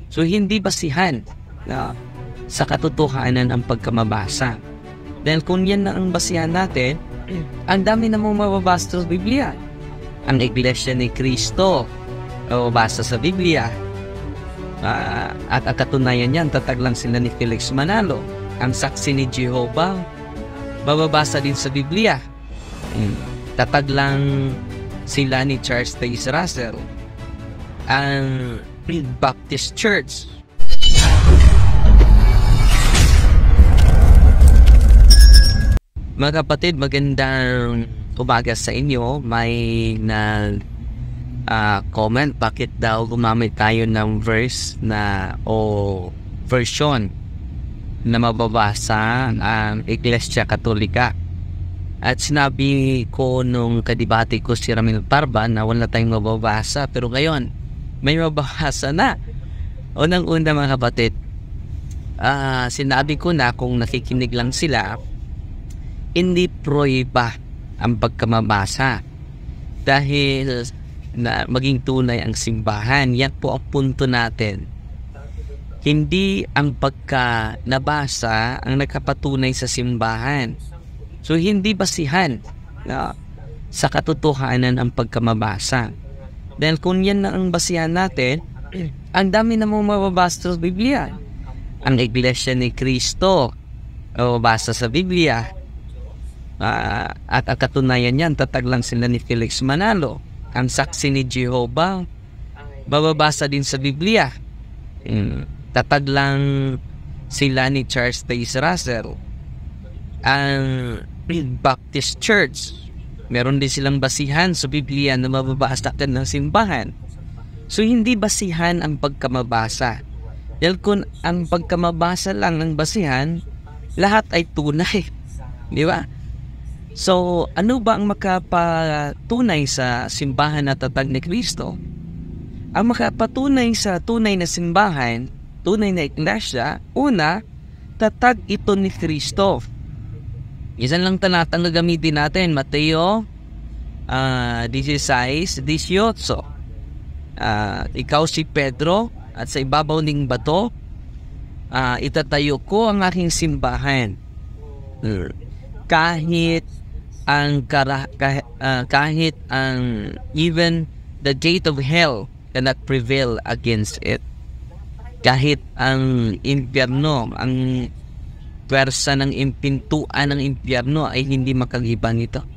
So hindi basihan sa katotohanan ang pagkamabasa. Dahil kung yan na ang basihan natin, ang dami namang mababasa sa Biblia. Ang Iglesia ni Cristo, mababasa sa Biblia. At ang katunayan yan, tatag lang sila ni Felix Manalo. Ang saksi ni Jehovah, mababasa din sa Biblia. Tatag lang sila ni Charles Taze Russell. Ang Baptist Church. Mga kapatid, magandang umaga sa inyo. May comment, bakit daw gumamit tayo ng verse o version na mababasa ang Iglesia Katolika. At sinabi ko nung kadibati ko si Ramil Parban na wala tayong mababasa, pero ngayon may mababasa na. Unang-una mga kapatid, sinabi ko na kung nakikinig lang sila, hindi pruweba ang pagkamabasa dahil na maging tunay ang simbahan. Yan po ang punto natin. Hindi ang pagkanabasa ang nagkapatunay sa simbahan. So hindi basihan sa katotohanan ang pagkamabasa. Dahil kung yan na ang basihan natin, ang dami namang mababasa sa Biblia. Ang Iglesia ni Cristo, mababasa sa Biblia. At ang katunayan yan, tatag lang sila ni Felix Manalo. Ang saksi ni Jehovah, bababasa din sa Biblia. Tatag lang sila ni Charles Taze Russell. Ang Baptist Church, meron din silang basihan sa Biblia na mababasa ng simbahan. So hindi basihan ang pagkamabasa. Dahil kung ang pagkamabasa lang ng basihan, lahat ay tunay. Di ba? So, ano ba ang makapatunay sa simbahan na tatag ni Kristo? Ang makapatunay sa tunay na simbahan, tunay na iglesia, una, tatag ito ni Kristo. Isan lang talatang gagamitin natin, Mateo 16:18. Ikaw si Pedro, at sa ibabaw ning bato, itatayo ko ang aking simbahan. Kahit even the gate of hell cannot prevail against it. Kahit ang impyerno, ang pwersa ng pintuan ng impyerno ay hindi makagiban ito.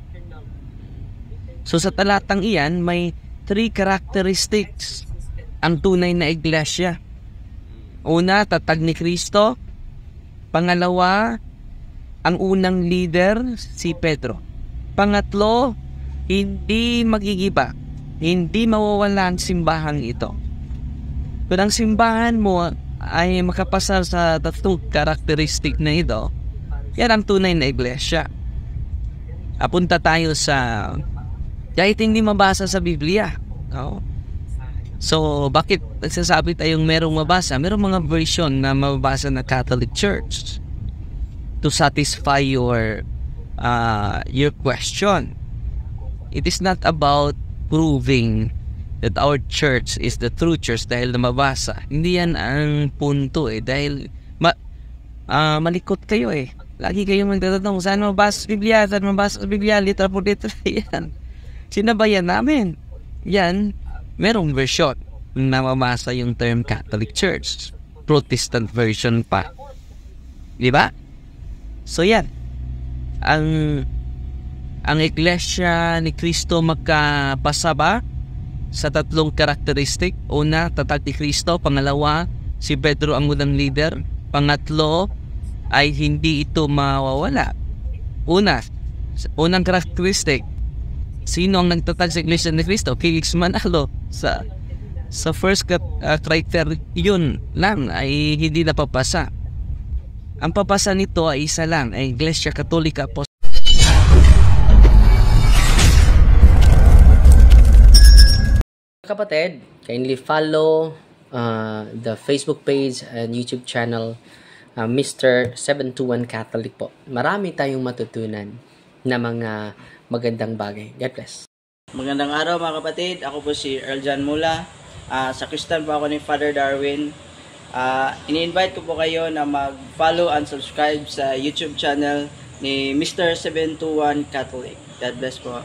So sa talatang iyan, may 3 characteristics ang tunay na iglesia. Una, tatag ni Kristo. Pangalawa, ang unang leader, si Pedro. Pangatlo, hindi magigiba. Hindi mawawala ang simbahan ito. Kung ang simbahan mo ay makapasa sa tatlong karakteristik na ito, yan ang tunay na iglesia. Apunta tayo sa kahit hindi mabasa sa Biblia. So, bakit nagsasabi tayong merong mabasa? Merong mga version na mababasa na Catholic Church to satisfy your question. It is not about proving that our church is the true church dahil namabasa. Hindi yan ang punto dahil malikot kayo Lagi kayong magtatanong, saan mabasa sa Biblia? Saan mabasa sa Biblia? Litra po litra yan. Sinabayan namin. Yan, merong version na mabasa yung term Catholic Church. Protestant version pa. Diba? So yan, ang Iglesia ni Cristo magkapasa ba sa tatlong karakteristik? Una, tatag ni Cristo. Pangalawa, si Pedro ang unang leader. Pangatlo, ay hindi ito mawawala. Unang karakteristik, sino ang nagtatag sa Iglesia ni Cristo? Felix Manalo. Sa first criteria yun lang ay hindi napapasa. Ang papasa nito ay isa lang, ay Iglesia Katolika po. Kapatid, kindly follow the Facebook page and YouTube channel Mr. 721 Catholic po. Marami tayong matutunan na mga magandang bagay. God bless. Magandang araw mga kapatid. Ako po si Earl John Mula. Sakristan po ako ni Father Darwin. ini-invite ko po kayo na mag-follow and subscribe sa YouTube channel ni Mr. 721 Catholic. God bless po.